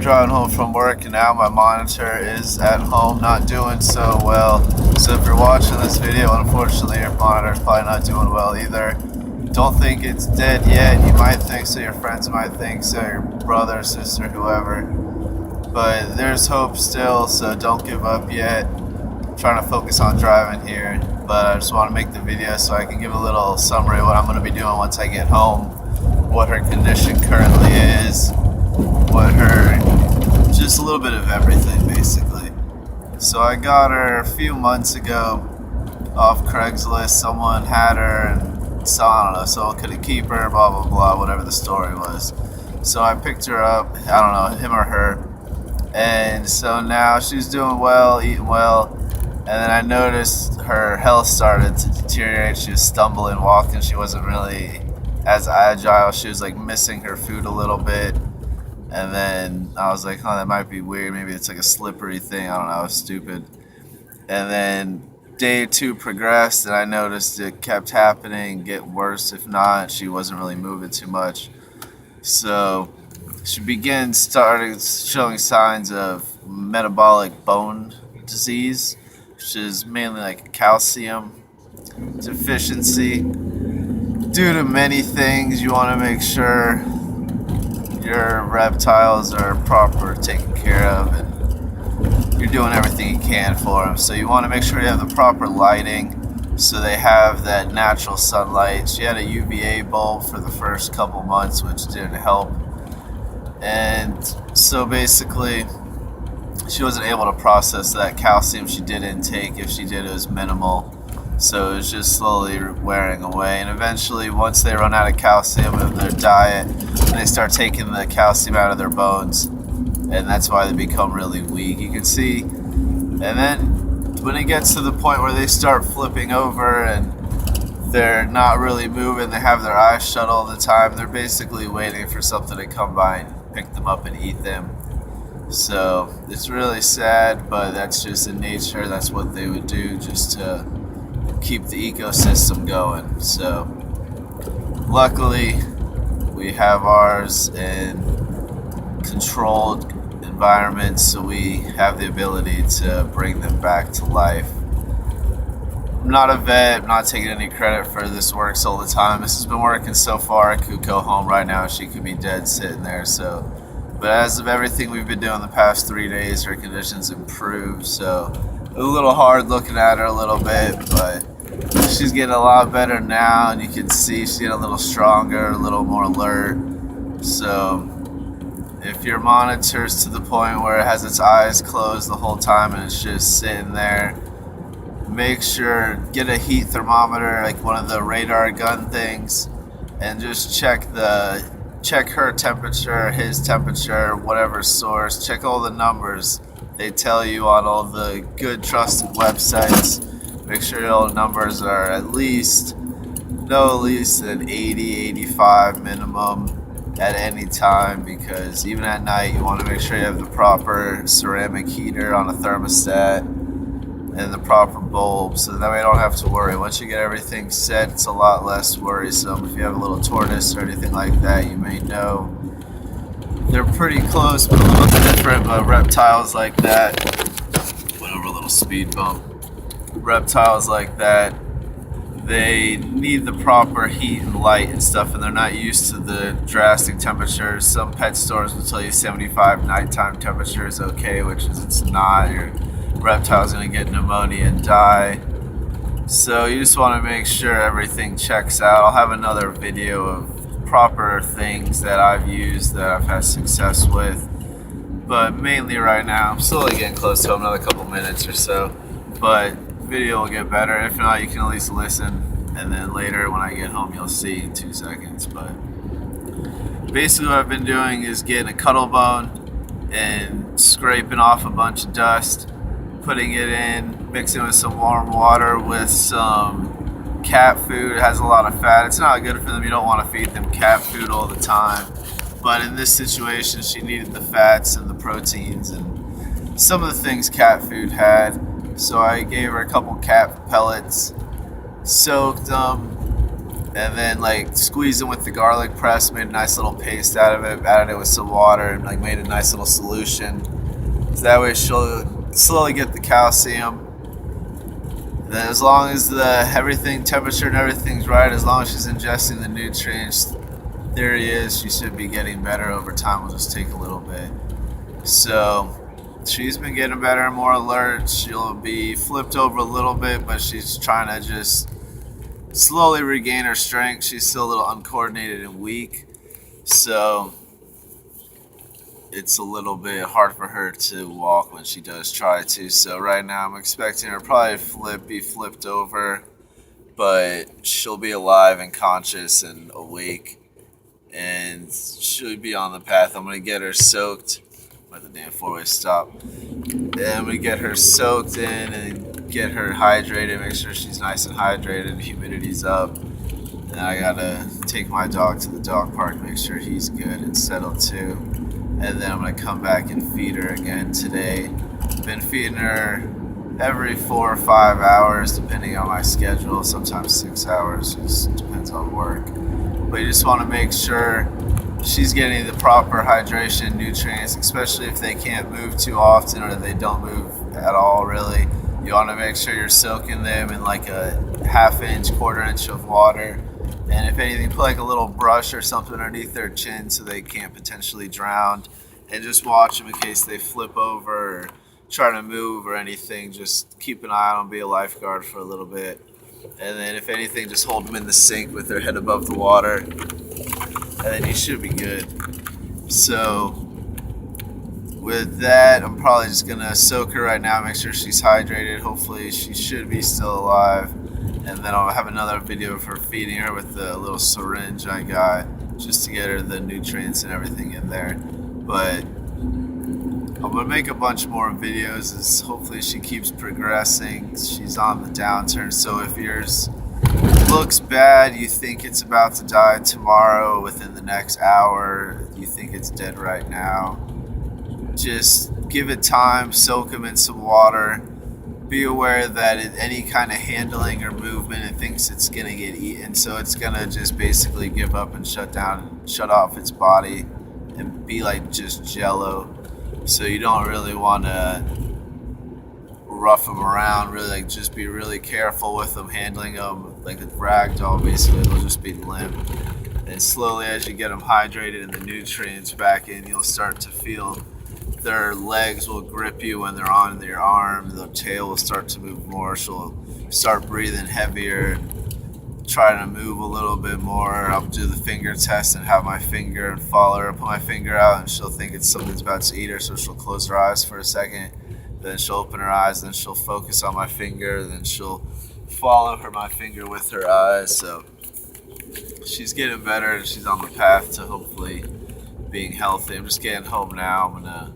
Driving home from work, and now my monitor is at home not doing so well. So if you're watching this video, unfortunately your monitor's probably not doing well either. Don't think it's dead yet. You might think so, your friends might think so, your brother, sister, whoever. But there's hope still, so don't give up yet. I'm trying to focus on driving here, but I just want to make the video so I can give a little summary of what I'm going to be doing once I get home, what her condition currently is, what her, just a little bit of everything basically. So I got her a few months ago off Craigslist. Someone had her and so I don't know, someone couldn't keep her, blah blah blah, whatever the story was. So I picked her up, I don't know, him or her, and so now she's doing well, eating well, and then I noticed her health started to deteriorate. She was stumbling, walking, she wasn't really as agile, she was like missing her food a little bit. And then I was like, oh, that might be weird. Maybe it's like a slippery thing. I don't know. I was stupid. And then day 2 progressed, and I noticed it kept happening, get worse if not. She wasn't really moving too much. So she started showing signs of metabolic bone disease, which is mainly like a calcium deficiency. Due to many things, you want to make sure your reptiles are proper taken care of and you're doing everything you can for them. So you want to make sure you have the proper lighting so they have that natural sunlight. She had a UVA bulb for the first couple months, which didn't help, and so basically she wasn't able to process that calcium she did intake. If she did, it was minimal. So it was just slowly wearing away, and eventually once they run out of calcium in their diet, they start taking the calcium out of their bones, and that's why they become really weak. You can see, and then when it gets to the point where they start flipping over and they're not really moving, they have their eyes shut all the time, they're basically waiting for something to come by and pick them up and eat them. So it's really sad, but that's just in nature. That's what they would do just to keep the ecosystem going. So luckily we have ours in controlled environments, so we have the ability to bring them back to life. I'm not a vet, I'm not taking any credit for this works all the time. This has been working so far. I could go home right now, she could be dead sitting there. So but as of everything we've been doing the past 3 days, her condition's improved. So a little hard looking at her a little bit, but she's getting a lot better now, and you can see she's getting a little stronger, a little more alert. So if your monitor's to the point where it has its eyes closed the whole time and it's just sitting there, make sure, get a heat thermometer, like one of the radar gun things, and just check her temperature, his temperature, whatever source, check all the numbers they tell you on all the good trusted websites. Make sure all the numbers are at least an 80, 85 minimum at any time, because even at night you want to make sure you have the proper ceramic heater on a thermostat and the proper bulb, so that way you don't have to worry. Once you get everything set, it's a lot less worrisome. If you have a little tortoise or anything like that, you may know they're pretty close but a little different. But reptiles like that, went over a little speed bump. Reptiles like that, they need the proper heat and light and stuff, and they're not used to the drastic temperatures. Some pet stores will tell you 75 nighttime temperature is okay, which is it's not. Your reptile's going to get pneumonia and die. So you just want to make sure everything checks out. I'll have another video of proper things that I've used that I've had success with, but mainly right now I'm slowly getting close to another couple minutes or so, but video will get better. If not, you can at least listen, and then later when I get home you'll see in 2 seconds. But basically what I've been doing is getting a cuttle bone and scraping off a bunch of dust, putting it in, mixing with some warm water with some cat food. It has a lot of fat. It's not good for them. You don't want to feed them cat food all the time, but in this situation she needed the fats and the proteins and some of the things cat food had. So I gave her a couple cat pellets, soaked them, and then like squeezed them with the garlic press, made a nice little paste out of it, added it with some water, and like made a nice little solution. So that way she'll slowly get the calcium. And then as long as the everything temperature and everything's right, as long as she's ingesting the nutrients, there he is. She should be getting better over time. Will just take a little bit. So she's been getting better and more alert. She'll be flipped over a little bit, but she's trying to just slowly regain her strength. She's still a little uncoordinated and weak, so it's a little bit hard for her to walk when she does try to. So right now I'm expecting her probably be flipped over, but she'll be alive and conscious and awake, and she'll be on the path. I'm gonna get her soaked. Let the damn four-way stop. Then we get her soaked in and get her hydrated, make sure she's nice and hydrated and humidity's up. And I gotta take my dog to the dog park, make sure he's good and settled too. And then I'm gonna come back and feed her again today. Been feeding her every 4 or 5 hours, depending on my schedule, sometimes 6 hours, just depends on work. But you just wanna make sure she's getting the proper hydration, nutrients, especially if they can't move too often or they don't move at all really. You want to make sure you're soaking them in like a ½ inch, ¼ inch of water. And if anything, put like a little brush or something underneath their chin so they can't potentially drown. And just watch them in case they flip over or try to move or anything. Just keep an eye on them, be a lifeguard for a little bit. And then if anything, just hold them in the sink with their head above the water. And then you should be good. So with that, I'm probably just gonna soak her right now, make sure she's hydrated. Hopefully she should be still alive. And then I'll have another video of her feeding her with the little syringe I got, just to get her the nutrients and everything in there. But I'm gonna make a bunch more videos as hopefully she keeps progressing. She's on the downturn, so if yours looks bad, you think it's about to die tomorrow, within the next hour, you think it's dead right now, just give it time, soak them in some water. Be aware that any kind of handling or movement, it thinks it's gonna get eaten, so it's gonna just basically give up and shut off its body and be like just jello. So you don't really want to rough them around, really, like just be really careful with them, handling them like a rag doll. Basically they'll just be limp, and slowly as you get them hydrated and the nutrients back in, you'll start to feel their legs will grip you when they're on your arm, the tail will start to move more, she'll start breathing heavier, try to move a little bit more. I'll do the finger test and have my finger and follow her, put my finger out, and she'll think it's something's about to eat her, so she'll close her eyes for a second, then she'll open her eyes, then she'll focus on my finger, then she'll follow my finger with her eyes. So she's getting better and she's on the path to hopefully being healthy. I'm just getting home now. I'm gonna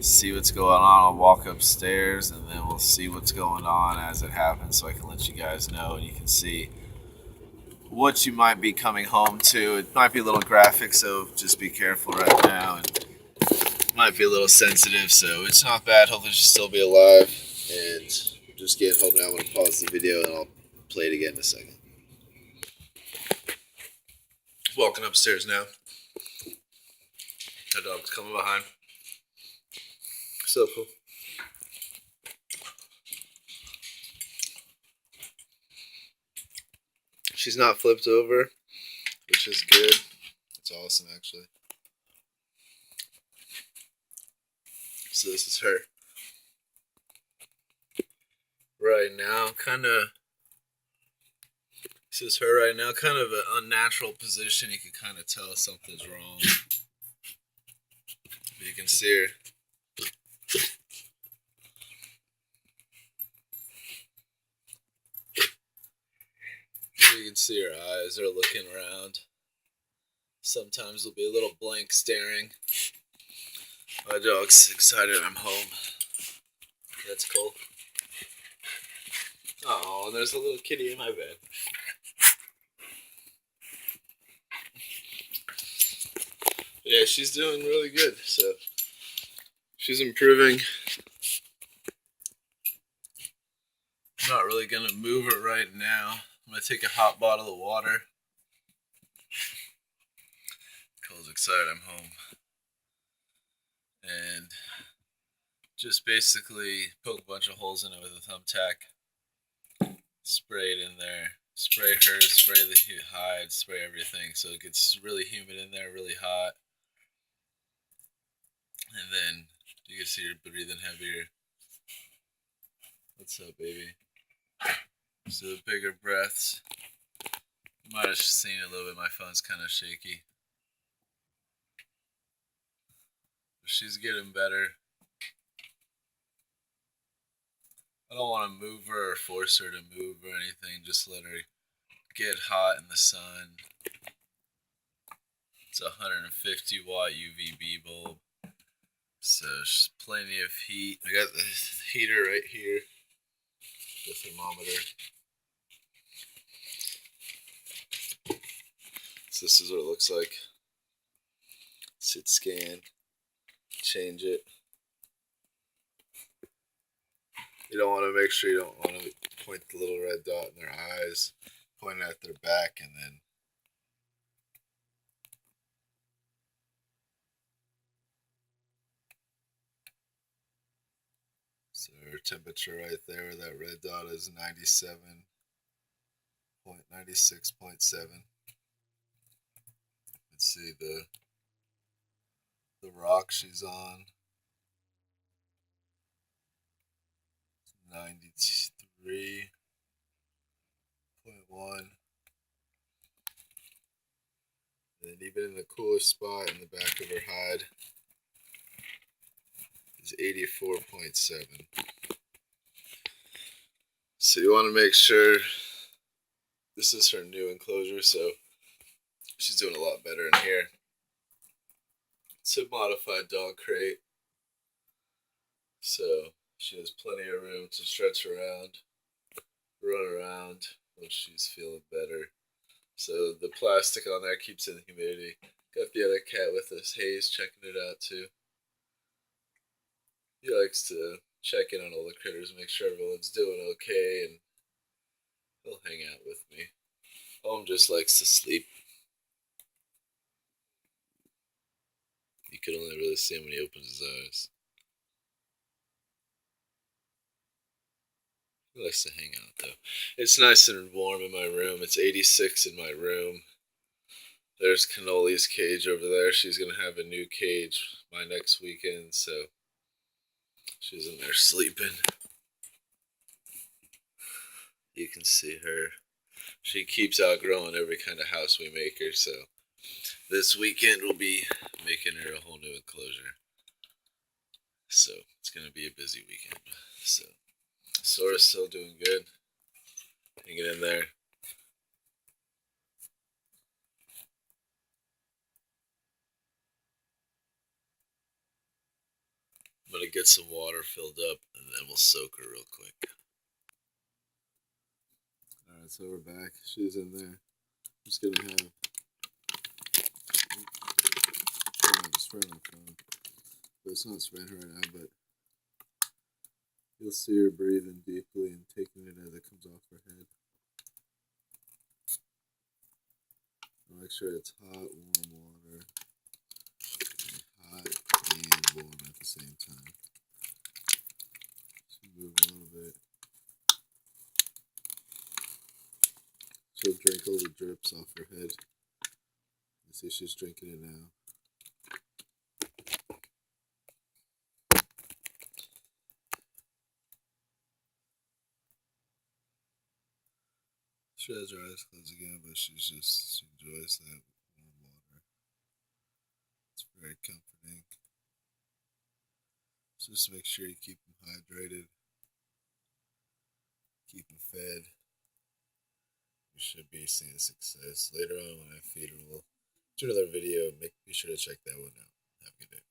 see what's going on. I'll walk upstairs and then we'll see what's going on as it happens, so I can let you guys know and you can see what you might be coming home to. It might be a little graphic, so just be careful right now, and it might be a little sensitive, so it's not bad. Hopefully she'll still be alive. And just getting home now. I'm going to pause the video and I'll play it again in a second. Walking upstairs now. Her dog's coming behind. So cool. She's not flipped over, which is good. It's awesome, actually. So this is her. Right now, kind of an unnatural position. You can kind of tell something's wrong. But you can see her. You can see her eyes are looking around. Sometimes there'll be a little blank staring. My dog's excited I'm home. That's cool. Oh, there's a little kitty in my bed. Yeah, she's doing really good, so she's improving. I'm not really gonna move her right now. I'm gonna take a hot bottle of water, excited I'm home. And just basically poke a bunch of holes in it with a thumbtack. Spray it in there. Spray her, spray the hide, spray everything. So it gets really humid in there, really hot. And then you can see her breathing heavier. What's up, baby? So bigger breaths. You might have seen it a little bit. My phone's kind of shaky. But she's getting better. I don't want to move her or force her to move or anything. Just let her get hot in the sun. It's a 150 watt UVB bulb. So there's plenty of heat. I got the heater right here. The thermometer. So this is what it looks like. Sit scan. Change it. You don't want to make sure you don't want to point the little red dot in their eyes, point it at their back, and then so our temperature right there where that red dot is 96.7. Let's see the rock she's on. 93.1. And even in the coolest spot in the back of her hide is 84.7. So you want to make sure this is her new enclosure, so she's doing a lot better in here. It's a modified dog crate, so she has plenty of room to stretch around, run around when she's feeling better. So the plastic on there keeps in the humidity. Got the other cat with us, Hayes, checking it out too. He likes to check in on all the critters, make sure everyone's doing okay, and he'll hang out with me. Home just likes to sleep. You can only really see him when he opens his eyes. He likes to hang out though. It's nice and warm in my room. It's 86 in my room. There's Cannoli's cage over there. She's going to have a new cage by next weekend, so she's in there sleeping. You can see her. She keeps outgrowing every kind of house we make her, so this weekend we'll be making her a whole new enclosure. So it's going to be a busy weekend. So Sora's still doing good. Hanging in there. I'm going to get some water filled up and then we'll soak her real quick. Alright, so we're back. She's in there. I'm just going to have... I'm just spraying my phone. But it's not spraying her right now, but you'll see her breathing deeply and taking it as it comes off her head. I'll make sure it's hot, warm water. Hot and warm at the same time. So move a little bit. She'll drink all the drips off her head. You see she's drinking it now. She has her eyes closed again, but she enjoys that warm water. It's very comforting. So just make sure you keep them hydrated, keep them fed. You should be seeing success. Later on when I feed her, we'll do another video. Be sure to check that one out. Have a good day.